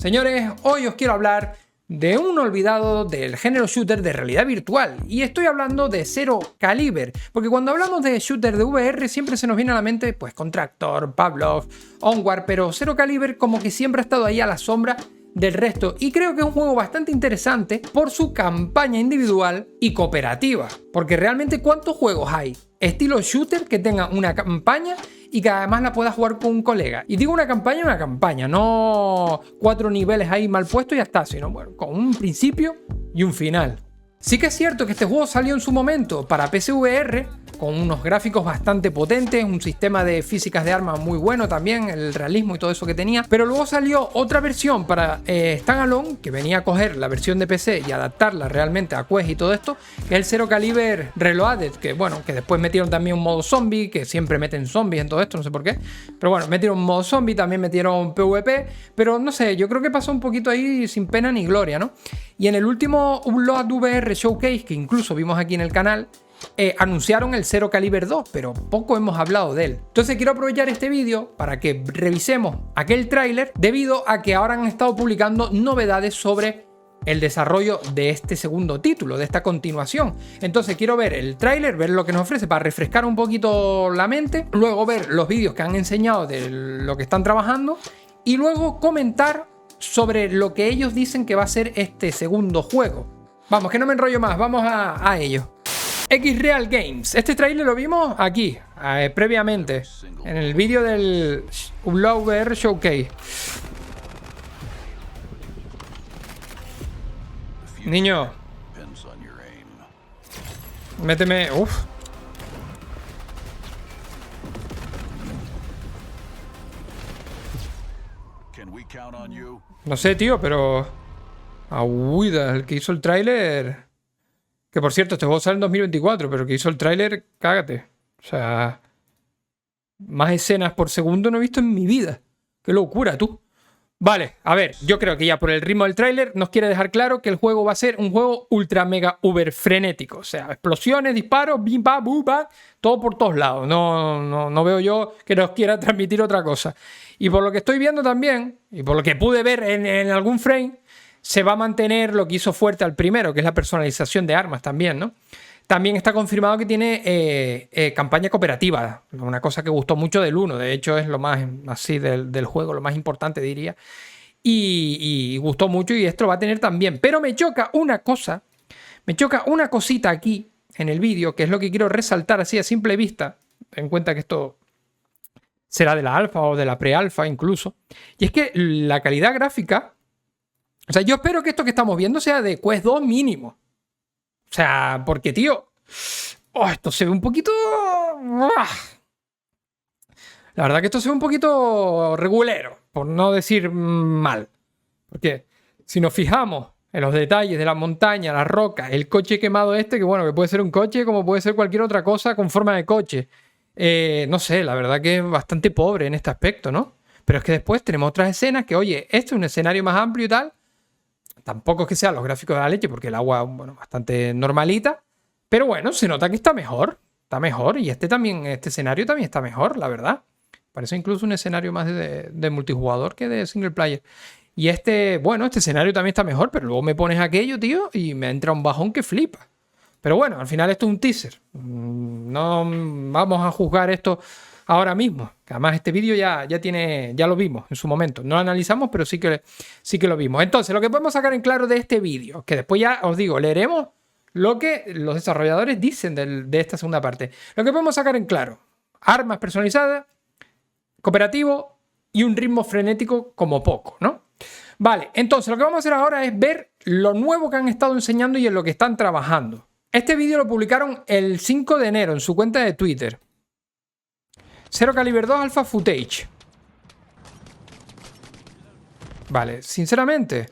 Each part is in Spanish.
Señores, hoy os quiero hablar de un olvidado del género shooter de realidad virtual, y estoy hablando de Zero Caliber, porque cuando hablamos de shooter de VR siempre se nos viene a la mente pues Contractor, Pavlov, Onward, pero Zero Caliber como que siempre ha estado ahí a la sombra del resto, y creo que es un juego bastante interesante por su campaña individual y cooperativa, porque realmente ¿cuántos juegos hay estilo shooter que tengan una campaña y que además la puedas jugar con un colega? Y digo una campaña, no 4 niveles ahí mal puestos y ya está, sino bueno, con un principio y un final. Sí que es cierto que este juego salió en su momento para PSVR, con unos gráficos bastante potentes, un sistema de físicas de armas muy bueno también, el realismo y todo eso que tenía, pero luego salió otra versión para Standalone, que venía a coger la versión de PC y adaptarla realmente a Quest y todo esto, que es el Zero Caliber Reloaded, que bueno, que después metieron también un modo zombie, que siempre meten zombies en todo esto, no sé por qué, pero bueno, metieron un modo zombie, también metieron PvP, pero no sé, yo creo que pasó un poquito ahí sin pena ni gloria, ¿no? Y en el último Upload VR Showcase, que incluso vimos aquí en el canal, anunciaron el Zero Caliber 2, pero poco hemos hablado de él. Entonces quiero aprovechar este vídeo para que revisemos aquel tráiler, debido a que ahora han estado publicando novedades sobre el desarrollo de este segundo título, de esta continuación. Entonces quiero ver el tráiler, ver lo que nos ofrece para refrescar un poquito la mente, luego ver los vídeos que han enseñado de lo que están trabajando y luego comentar sobre lo que ellos dicen que va a ser este segundo juego. Vamos, que no me enrollo más, vamos a ello. Xreal Games. Este trailer lo vimos aquí, previamente, en el vídeo del Upload VR Showcase. Niño, méteme. Uff. No sé, tío, pero Aguida, el que hizo el tráiler. Que por cierto, este juego sale en 2024, pero el que hizo el tráiler, cágate. O sea, más escenas por segundo no he visto en mi vida. Qué locura, tú. Vale, a ver, yo creo que ya por el ritmo del tráiler nos quiere dejar claro que el juego va a ser un juego ultra mega uber frenético. O sea, explosiones, disparos, bim, bam, bum, bam, todo por todos lados. No veo yo que nos quiera transmitir otra cosa. Y por lo que estoy viendo también, y por lo que pude ver en algún frame, se va a mantener lo que hizo fuerte al primero, que es la personalización de armas también, ¿no? También está confirmado que tiene campaña cooperativa, una cosa que gustó mucho del 1, de hecho es lo más así del juego, lo más importante diría, y gustó mucho, y esto lo va a tener también. Pero me choca una cosa, me choca una cosita aquí en el vídeo, que es lo que quiero resaltar así a simple vista, ten en cuenta que esto será de la alfa o de la pre-alfa incluso, y es que la calidad gráfica, o sea, yo espero que esto que estamos viendo sea de Quest 2 mínimo. O sea, porque, tío, esto se ve un poquito. La verdad que esto se ve un poquito regulero, por no decir mal. Porque si nos fijamos en los detalles de la montaña, las rocas, el coche quemado este, que bueno, que puede ser un coche como puede ser cualquier otra cosa con forma de coche. No sé, la verdad que es bastante pobre en este aspecto, ¿no? Pero es que después tenemos otras escenas que, oye, este es un escenario más amplio y tal. Tampoco es que sean los gráficos de la leche, porque el agua, bueno, bastante normalita. Pero bueno, se nota que está mejor. Está mejor. Y este escenario también está mejor, la verdad. Parece incluso un escenario más de multijugador que de single player. Y bueno, este escenario también está mejor, pero luego me pones aquello, tío, y me entra un bajón que flipa. Pero bueno, al final esto es un teaser. No vamos a juzgar esto ahora mismo, que además este vídeo ya lo vimos en su momento. No lo analizamos, pero sí que lo vimos. Entonces, lo que podemos sacar en claro de este vídeo, que después ya os digo, leeremos lo que los desarrolladores dicen de esta segunda parte. Lo que podemos sacar en claro: armas personalizadas, cooperativo y un ritmo frenético como poco, ¿no? Vale, entonces lo que vamos a hacer ahora es ver lo nuevo que han estado enseñando y en lo que están trabajando. Este vídeo lo publicaron el 5 de enero en su cuenta de Twitter. Zero Caliber 2 Alpha Footage. Vale, sinceramente,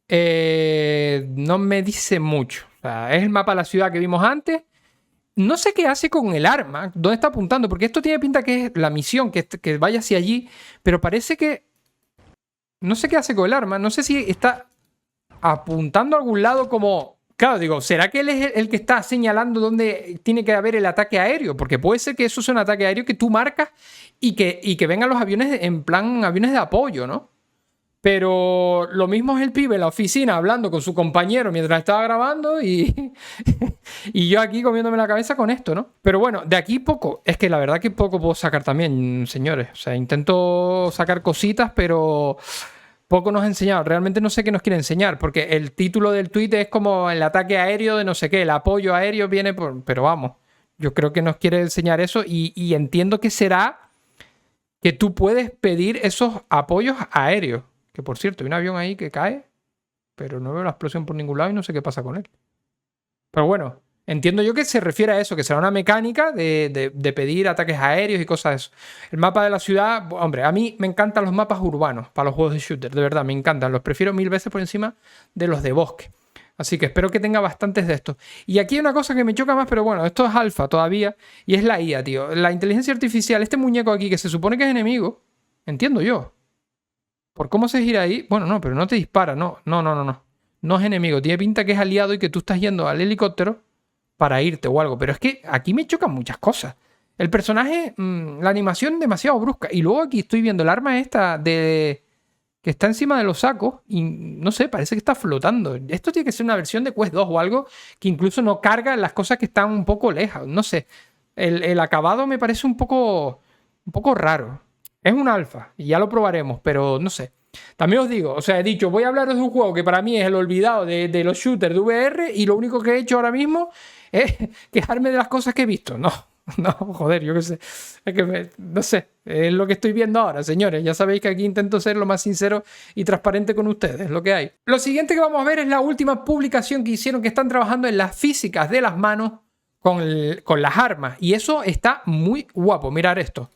no me dice mucho. O sea, es el mapa de la ciudad que vimos antes. No sé qué hace con el arma, dónde está apuntando, porque esto tiene pinta que es la misión, que vaya hacia allí, pero parece que no sé qué hace con el arma. No sé si está apuntando a algún lado como... Claro, digo, ¿será que él es el que está señalando dónde tiene que haber el ataque aéreo? Porque puede ser que eso sea un ataque aéreo que tú marcas y que vengan los aviones en plan aviones de apoyo, ¿no? Pero lo mismo es el pibe en la oficina hablando con su compañero mientras estaba grabando y, y yo aquí comiéndome la cabeza con esto, ¿no? Pero bueno, de aquí poco. Es que la verdad que poco puedo sacar también, señores. O sea, intento sacar cositas, pero poco nos ha enseñado. Realmente no sé qué nos quiere enseñar, porque el título del tweet es como el ataque aéreo de no sé qué, el apoyo aéreo viene por... Pero vamos, yo creo que nos quiere enseñar eso y entiendo que será que tú puedes pedir esos apoyos aéreos. Que por cierto, hay un avión ahí que cae, pero no veo la explosión por ningún lado y no sé qué pasa con él. Pero bueno, entiendo yo que se refiere a eso, que será una mecánica de pedir ataques aéreos y cosas de eso. El mapa de la ciudad, hombre, a mí me encantan los mapas urbanos para los juegos de shooter, de verdad, me encantan. Los prefiero 1000 veces por encima de los de bosque. Así que espero que tenga bastantes de estos. Y aquí hay una cosa que me choca más, pero bueno, esto es alfa todavía, y es la IA, tío. La inteligencia artificial, este muñeco aquí que se supone que es enemigo, entiendo yo. Por cómo se gira ahí. Bueno, no, pero no te dispara. No. No es enemigo. Tiene pinta que es aliado y que tú estás yendo al helicóptero para irte o algo. Pero es que aquí me chocan muchas cosas. El personaje, la animación demasiado brusca. Y luego aquí estoy viendo el arma esta que está encima de los sacos y no sé, parece que está flotando. Esto tiene que ser una versión de Quest 2 o algo que incluso no carga las cosas que están un poco lejas. No sé. El acabado me parece un poco raro. Es un alfa y ya lo probaremos, pero no sé. También os digo, o sea, he dicho, voy a hablaros de un juego que para mí es el olvidado de los shooters de VR y lo único que he hecho ahora mismo es quejarme de las cosas que he visto. No, joder, yo qué sé. Es que no sé, es lo que estoy viendo ahora, señores. Ya sabéis que aquí intento ser lo más sincero y transparente con ustedes, es lo que hay. Lo siguiente que vamos a ver es la última publicación que hicieron, que están trabajando en las físicas de las manos con las armas. Y eso está muy guapo, mirad esto.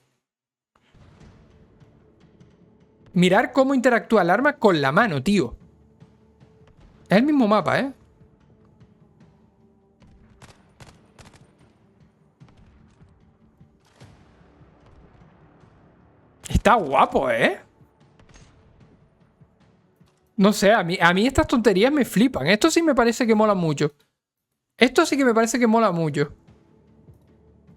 Mirar cómo interactúa el arma con la mano, tío. Es el mismo mapa, ¿eh? Está guapo, ¿eh? No sé, a mí estas tonterías me flipan. Esto sí me parece que mola mucho. Esto sí que me parece que mola mucho.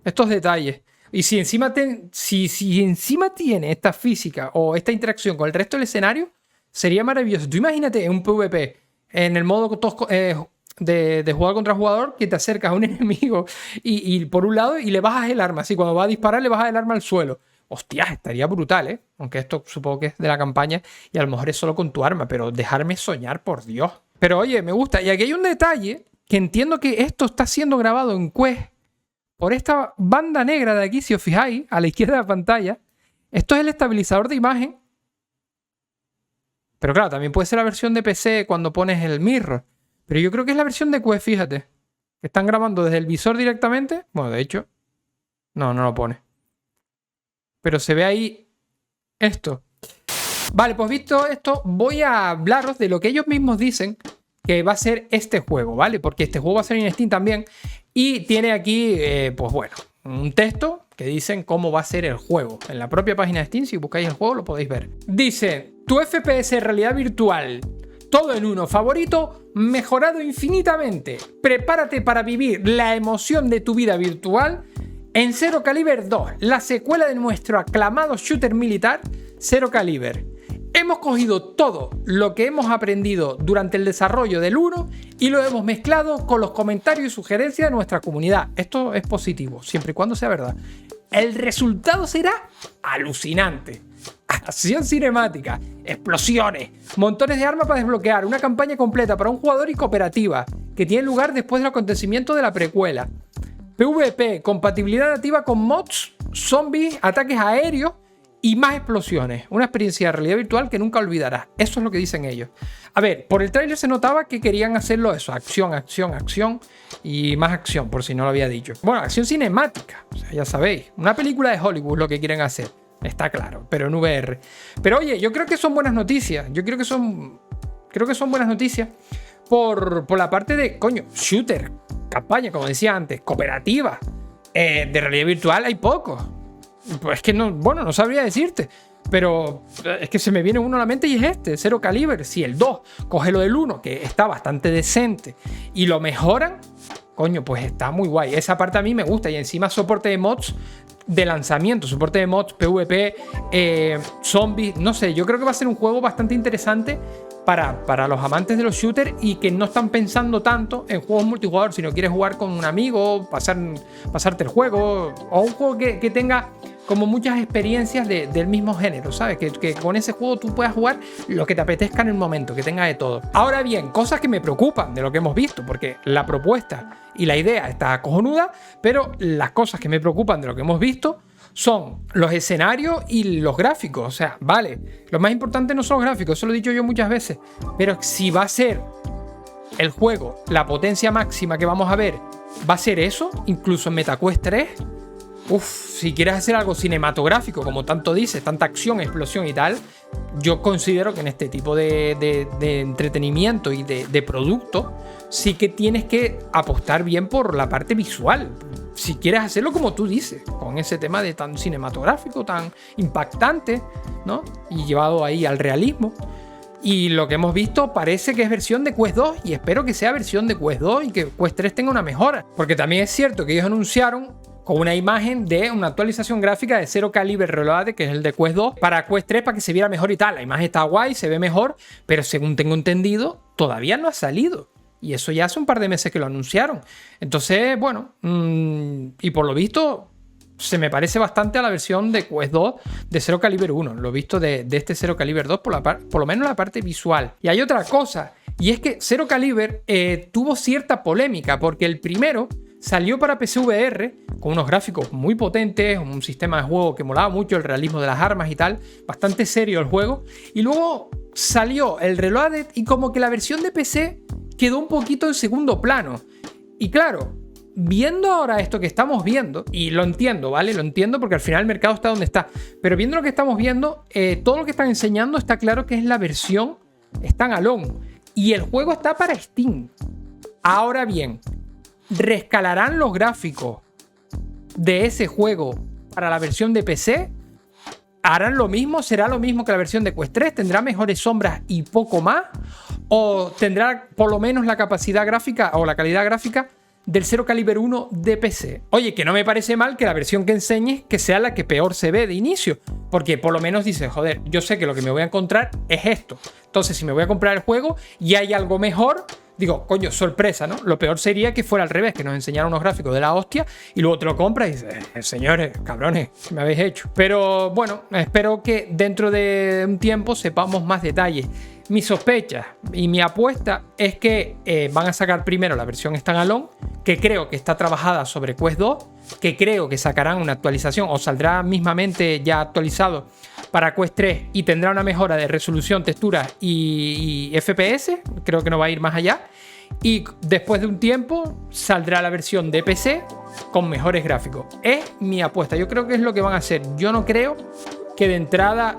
Estos detalles. Y si encima, si encima tiene esta física o esta interacción con el resto del escenario, sería maravilloso. Tú imagínate en un PvP, en el modo de jugador contra jugador, que te acercas a un enemigo y por un lado y le bajas el arma. Así cuando va a disparar le bajas el arma al suelo. Hostias, estaría brutal, ¿eh? Aunque esto supongo que es de la campaña y a lo mejor es solo con tu arma, pero dejarme soñar, por Dios. Pero oye, me gusta. Y aquí hay un detalle que entiendo que esto está siendo grabado en Quest por esta banda negra de aquí, si os fijáis, a la izquierda de la pantalla. Esto es el estabilizador de imagen. Pero claro, también puede ser la versión de PC cuando pones el mirror. Pero yo creo que es la versión de Quest, fíjate. Que están grabando desde el visor directamente. Bueno, de hecho, no lo pone. Pero se ve ahí esto. Vale, pues visto esto, voy a hablaros de lo que ellos mismos dicen que va a ser este juego, ¿vale? Porque este juego va a ser en Steam también. Y tiene aquí, pues bueno, un texto que dicen cómo va a ser el juego. En la propia página de Steam, si buscáis el juego, lo podéis ver. Dice, tu FPS realidad virtual, todo en uno, favorito, mejorado infinitamente. Prepárate para vivir la emoción de tu vida virtual en Zero Caliber 2, la secuela de nuestro aclamado shooter militar Zero Caliber. Hemos cogido todo lo que hemos aprendido durante el desarrollo del 1 y lo hemos mezclado con los comentarios y sugerencias de nuestra comunidad. Esto es positivo, siempre y cuando sea verdad. El resultado será alucinante. Acción cinemática, explosiones, montones de armas para desbloquear, una campaña completa para un jugador y cooperativa, que tiene lugar después del acontecimiento de la precuela. PvP, compatibilidad nativa con mods, zombies, ataques aéreos y más explosiones. Una experiencia de realidad virtual que nunca olvidarás. Eso es lo que dicen ellos. A ver, por el tráiler se notaba que querían hacerlo eso. Acción, acción, acción y más acción, por si no lo había dicho. Bueno, acción cinemática. O sea, ya sabéis. Una película de Hollywood lo que quieren hacer. Está claro, pero en VR. Pero oye, yo creo que son buenas noticias. Yo creo que son buenas noticias por la parte de, coño, shooter, campaña, como decía antes, cooperativa. De realidad virtual hay pocos. Pues es que no sabría decirte. Pero es que se me viene uno a la mente y es este, Zero Caliber. Si el 2 coge lo del 1, que está bastante decente, y lo mejoran, coño, pues está muy guay. Esa parte a mí me gusta. Y encima soporte de mods de lanzamiento, soporte de mods, PvP, zombies, no sé, yo creo que va a ser un juego bastante interesante para los amantes de los shooters y que no están pensando tanto en juegos multijugador, si no quieres jugar con un amigo, pasarte el juego, o un juego que tenga como muchas experiencias del mismo género, ¿sabes? Que con ese juego tú puedas jugar lo que te apetezca en el momento, que tenga de todo. Ahora bien, cosas que me preocupan de lo que hemos visto, porque la propuesta y la idea está cojonuda, pero las cosas que me preocupan de lo que hemos visto son los escenarios y los gráficos. O sea, vale, lo más importante no son los gráficos, eso lo he dicho yo muchas veces, pero si va a ser el juego, la potencia máxima que vamos a ver, va a ser eso, incluso en MetaQuest 3. Si quieres hacer algo cinematográfico, como tanto dices, tanta acción, explosión y tal, yo considero que en este tipo de entretenimiento y de producto sí que tienes que apostar bien por la parte visual. Si quieres hacerlo como tú dices, con ese tema de tan cinematográfico, tan impactante, ¿no? Y llevado ahí al realismo. Y lo que hemos visto parece que es versión de Quest 2 y espero que sea versión de Quest 2 y que Quest 3 tenga una mejora. Porque también es cierto que ellos anunciaron con una imagen de una actualización gráfica de Zero Caliber Reloaded, que es el de Quest 2, para Quest 3 para que se viera mejor y tal. La imagen está guay, se ve mejor, pero según tengo entendido, todavía no ha salido. Y eso ya hace un par de meses que lo anunciaron. Entonces, bueno, y por lo visto se me parece bastante a la versión de Quest 2 de Zero Caliber 1. Lo visto de este Zero Caliber 2, por lo menos la parte visual. Y hay otra cosa, y es que Zero Caliber tuvo cierta polémica, porque el primero salió para PC VR con unos gráficos muy potentes, un sistema de juego que molaba mucho, el realismo de las armas y tal, bastante serio el juego. Y luego salió el Reloaded y como que la versión de PC quedó un poquito en segundo plano. Y claro, viendo ahora esto que estamos viendo, y lo entiendo, ¿vale? Lo entiendo porque al final el mercado está donde está. Pero viendo lo que estamos viendo, todo lo que están enseñando está claro que es la versión standalone. Y el juego está para Steam. Ahora bien, ¿rescalarán los gráficos de ese juego para la versión de PC? ¿Harán lo mismo? ¿Será lo mismo que la versión de Quest 3? ¿Tendrá mejores sombras y poco más? ¿O tendrá por lo menos la capacidad gráfica o la calidad gráfica del Zero Caliber 1 de PC? Oye, que no me parece mal que la versión que enseñes que sea la que peor se ve de inicio, porque por lo menos dices, joder, yo sé que lo que me voy a encontrar es esto. Entonces, si me voy a comprar el juego y hay algo mejor, digo, coño, sorpresa, ¿no? Lo peor sería que fuera al revés, que nos enseñaran unos gráficos de la hostia y luego te lo compras y dices, señores, cabrones, ¿qué me habéis hecho? Pero bueno, espero que dentro de un tiempo sepamos más detalles. Mi sospecha y mi apuesta es que van a sacar primero la versión standalone, que creo que está trabajada sobre Quest 2, que creo que sacarán una actualización o saldrá mismamente ya actualizado para Quest 3 y tendrá una mejora de resolución, texturas y FPS, creo que no va a ir más allá. Y después de un tiempo saldrá la versión de PC con mejores gráficos. Es mi apuesta, yo creo que es lo que van a hacer. Yo no creo que de entrada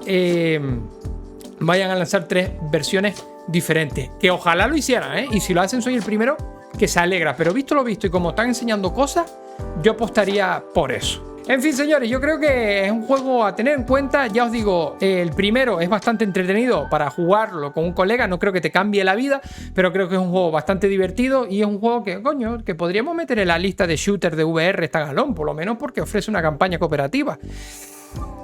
vayan a lanzar 3 versiones diferentes. Que ojalá lo hicieran, ¿eh? Y si lo hacen soy el primero que se alegra. Pero visto lo visto y como están enseñando cosas, yo apostaría por eso. En fin, señores, yo creo que es un juego a tener en cuenta. Ya os digo, el primero es bastante entretenido para jugarlo con un colega. No creo que te cambie la vida, pero creo que es un juego bastante divertido y es un juego que, coño, que podríamos meter en la lista de shooters de VR standalone, por lo menos porque ofrece una campaña cooperativa.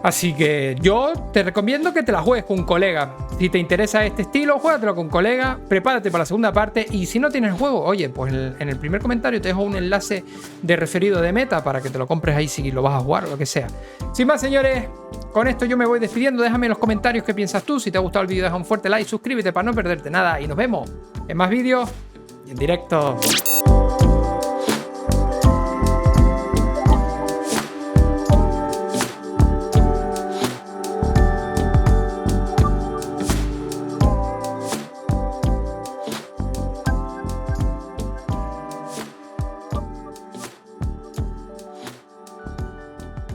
Así que yo te recomiendo que te la juegues con un colega. Si te interesa este estilo, juégatelo con un colega, prepárate para la segunda parte y si no tienes el juego, oye, pues en el primer comentario te dejo un enlace de referido de Meta para que te lo compres ahí si lo vas a jugar o lo que sea. Sin más, señores, con esto yo me voy despidiendo. Déjame en los comentarios qué piensas tú. Si te ha gustado el vídeo, deja un fuerte like, suscríbete para no perderte nada y nos vemos en más vídeos y en directo.